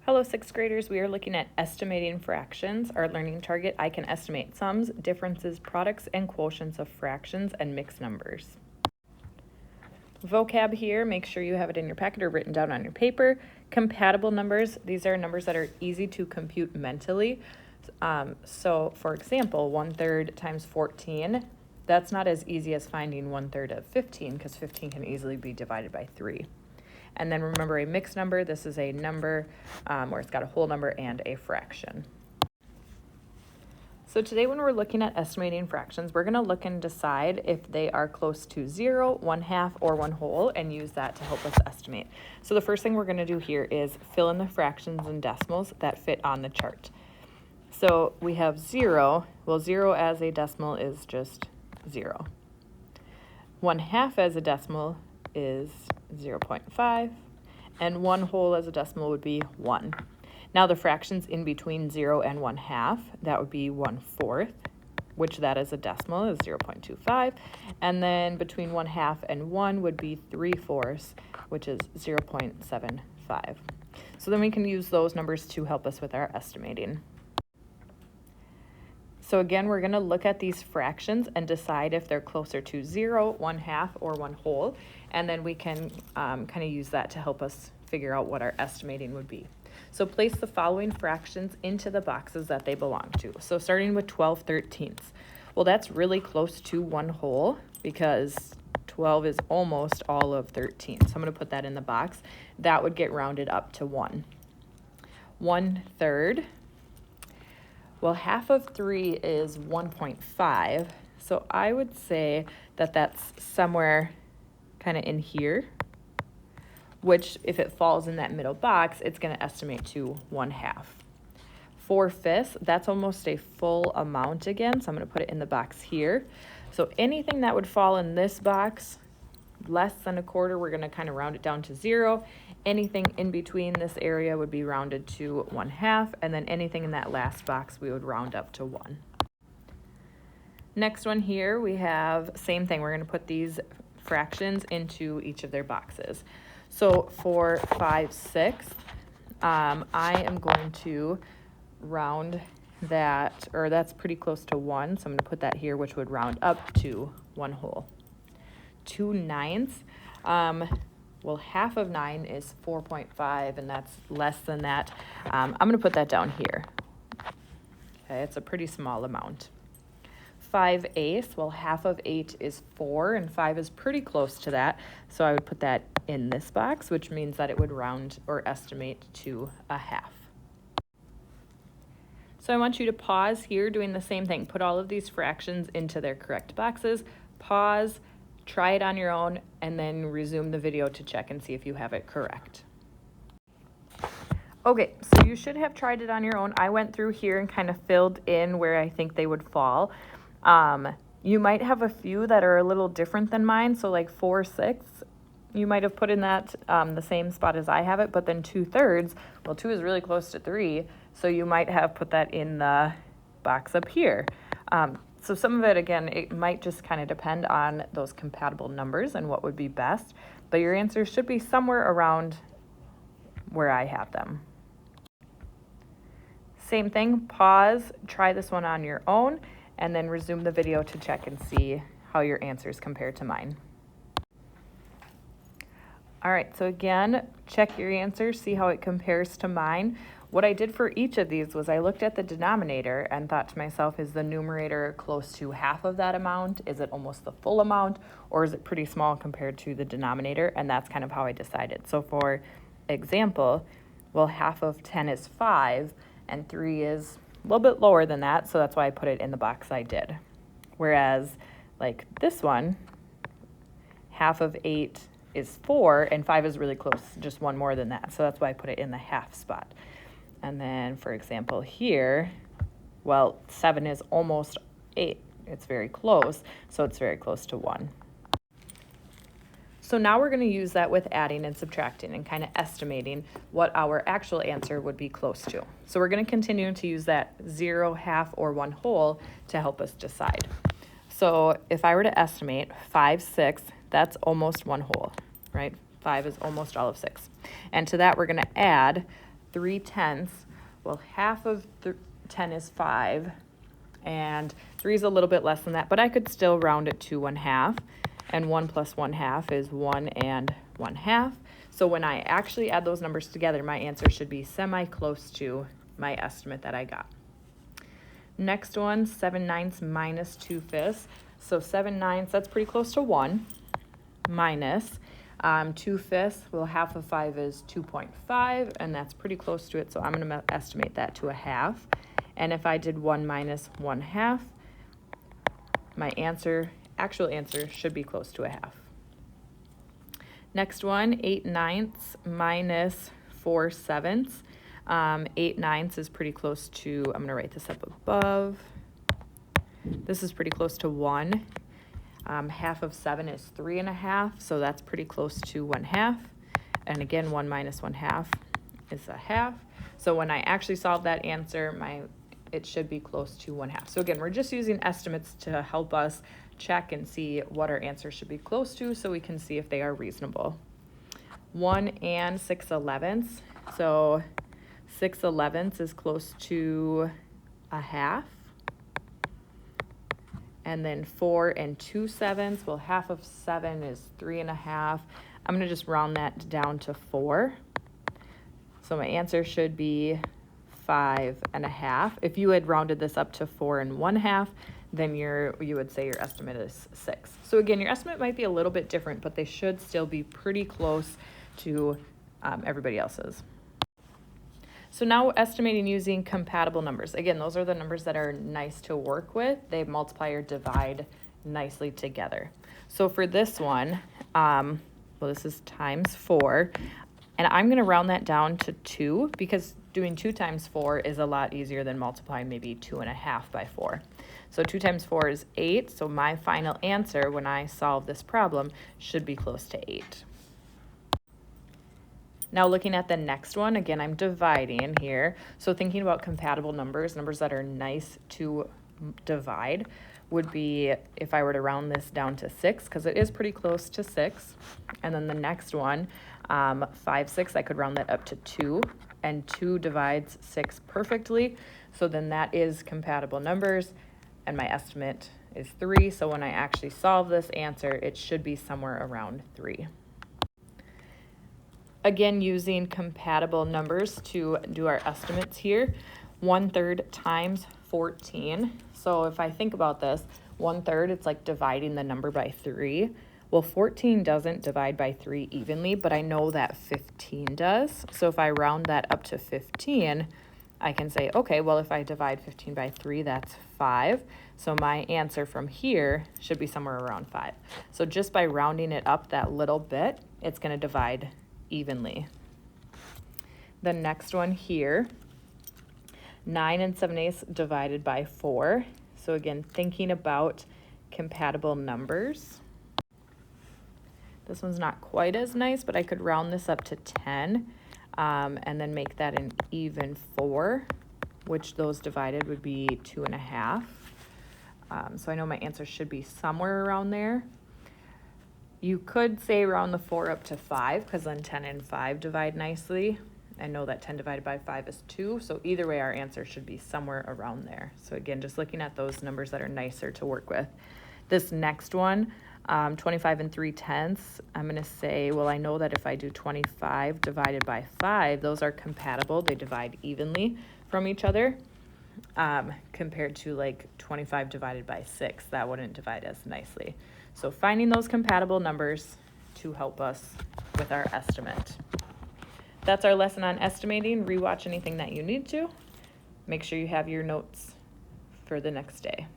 Hello, sixth graders. We are looking at estimating fractions. Our learning target, I can estimate sums, differences, products, and quotients of fractions and mixed numbers. Vocab here, make sure you have it in your packet or written down on your paper. Compatible numbers, these are numbers that are easy to compute mentally. So for example, 1/3 times 14, that's not as easy as finding 1/3 of 15 because 15 can easily be divided by 3. And then remember a mixed number, this is a number where it's got a whole number and a fraction. So today when we're looking at estimating fractions, we're gonna look and decide if they are close to 0, 1/2, or 1 whole, and use that to help us estimate. So the first thing we're gonna do here is fill in the fractions and decimals that fit on the chart. So we have 0, well 0 as a decimal is just 0. 1/2 as a decimal is 0.5, and 1 whole as a decimal would be 1. Now the fractions in between 0 and 1/2, that would be 1/4, which that is a decimal is 0.25, and then between 1/2 and 1 would be 3/4, which is 0.75. So then we can use those numbers to help us with our estimating. So again, we're going to look at these fractions and decide if they're closer to 0, 1/2, or 1 whole, and then we can kind of use that to help us figure out what our estimating would be. So place the following fractions into the boxes that they belong to. So starting with 12/13. Well, that's really close to 1 whole because 12 is almost all of 13. So I'm going to put that in the box. That would get rounded up to 1. 1/3. Well, half of 3 is 1.5, so I would say that that's somewhere kind of in here, which if it falls in that middle box, it's going to estimate to 1/2. 4/5, that's almost a full amount again, so I'm going to put it in the box here. So anything that would fall in this box, less than 1/4, we're going to kind of round it down to 0. Anything in between this area would be rounded to 1/2, and then anything in that last box we would round up to 1. Next one here, we have same thing. We're going to put these fractions into each of their boxes. So for 5/6, I am going to round that, or that's pretty close to 1, so I'm going to put that here, which would round up to 1 whole. 2/9. Well, half of 9 is 4.5, and that's less than that. I'm going to put that down here. Okay, it's a pretty small amount. 5/8, well, half of 8 is 4, and 5 is pretty close to that. So I would put that in this box, which means that it would round or estimate to 1/2. So I want you to pause here doing the same thing. Put all of these fractions into their correct boxes. Pause. Try it on your own, and then resume the video to check and see if you have it correct. Okay, so you should have tried it on your own. I went through here and kind of filled in where I think they would fall. You might have a few that are a little different than mine, so like 4/6, you might have put in that the same spot as I have it, but then 2/3, well, 2 is really close to 3, so you might have put that in the box up here. So some of it, again, it might just kind of depend on those compatible numbers and what would be best, but your answers should be somewhere around where I have them. Same thing, pause, try this one on your own, and then resume the video to check and see how your answers compare to mine. All right, so again, check your answers, see how it compares to mine. What I did for each of these was I looked at the denominator and thought to myself, is the numerator close to half of that amount? Is it almost the full amount? Or is it pretty small compared to the denominator? And that's kind of how I decided. So for example, well, half of 10 is 5, and 3 is a little bit lower than that, so that's why I put it in the box I did. Whereas like this one, half of 8 is 4, and 5 is really close, just one more than that, so that's why I put it in the half spot. And then, for example, here, well, 7 is almost 8. It's very close, so it's very close to 1. So now we're going to use that with adding and subtracting and kind of estimating what our actual answer would be close to. So we're going to continue to use that 0, half, or 1 whole to help us decide. So if I were to estimate 5/6, that's almost 1 whole, right? 5 is almost all of 6. And to that, we're going to add 3/10. Well, half of 10 is 5, and 3 is a little bit less than that, but I could still round it to 1/2, and 1 plus 1/2 is 1 and 1/2. So when I actually add those numbers together, my answer should be semi-close to my estimate that I got. Next one, 7/9 minus 2/5. So 7/9, that's pretty close to 1, minus 2/5. Well, half of 5 is 2.5, and that's pretty close to it, so I'm going to estimate that to 1/2. And if I did 1 minus 1/2, my actual answer should be close to 1/2. Next one, 8/9 minus 4/7. 8/9 is pretty close to, I'm going to write this up above. This is pretty close to 1. Half of 7 is 3.5, so that's pretty close to 1/2. And again, 1 minus 1/2 is 1/2. So when I actually solve that answer, it should be close to 1/2. So again, we're just using estimates to help us check and see what our answer should be close to, so we can see if they are reasonable. 1 and 6/11. So 6/11 is close to 1/2. And then 4 and 2/7. Well, half of 7 is 3.5. I'm going to just round that down to 4. So my answer should be 5.5. If you had rounded this up to 4 and 1/2, then you would say your estimate is 6. So again, your estimate might be a little bit different, but they should still be pretty close to everybody else's. So now estimating using compatible numbers. Again, those are the numbers that are nice to work with. They multiply or divide nicely together. So for this one, well, this is times 4, and I'm going to round that down to 2, because doing 2 times 4 is a lot easier than multiplying maybe 2.5 by 4. So 2 times 4 is 8, so my final answer when I solve this problem should be close to 8. Now looking at the next one, again, I'm dividing here. So thinking about compatible numbers that are nice to divide, would be if I were to round this down to 6, because it is pretty close to 6. And then the next one, 5, 6, I could round that up to 2, and 2 divides 6 perfectly. So then that is compatible numbers, and my estimate is 3. So when I actually solve this answer, it should be somewhere around 3. Again, using compatible numbers to do our estimates here, 1/3 times 14. So if I think about this, 1/3, it's like dividing the number by 3. Well, 14 doesn't divide by 3 evenly, but I know that 15 does. So if I round that up to 15, I can say, okay, well, if I divide 15 by 3, that's 5. So my answer from here should be somewhere around 5. So just by rounding it up that little bit, it's going to divide evenly. The next one here, 9 and 7/8 divided by 4. So again, thinking about compatible numbers. This one's not quite as nice, but I could round this up to 10, and then make that an even 4, which those divided would be 2.5. So I know my answer should be somewhere around there. You could say round the 4 up to 5, because then 10 and 5 divide nicely. I know that 10 divided by 5 is 2, so either way our answer should be somewhere around there. So again, just looking at those numbers that are nicer to work with. This next one, 25 and 3/10, I'm going to say, well, I know that if I do 25 divided by 5, those are compatible. They divide evenly from each other, compared to like 25 divided by 6. That wouldn't divide as nicely. So finding those compatible numbers to help us with our estimate. That's our lesson on estimating. Rewatch anything that you need to. Make sure you have your notes for the next day.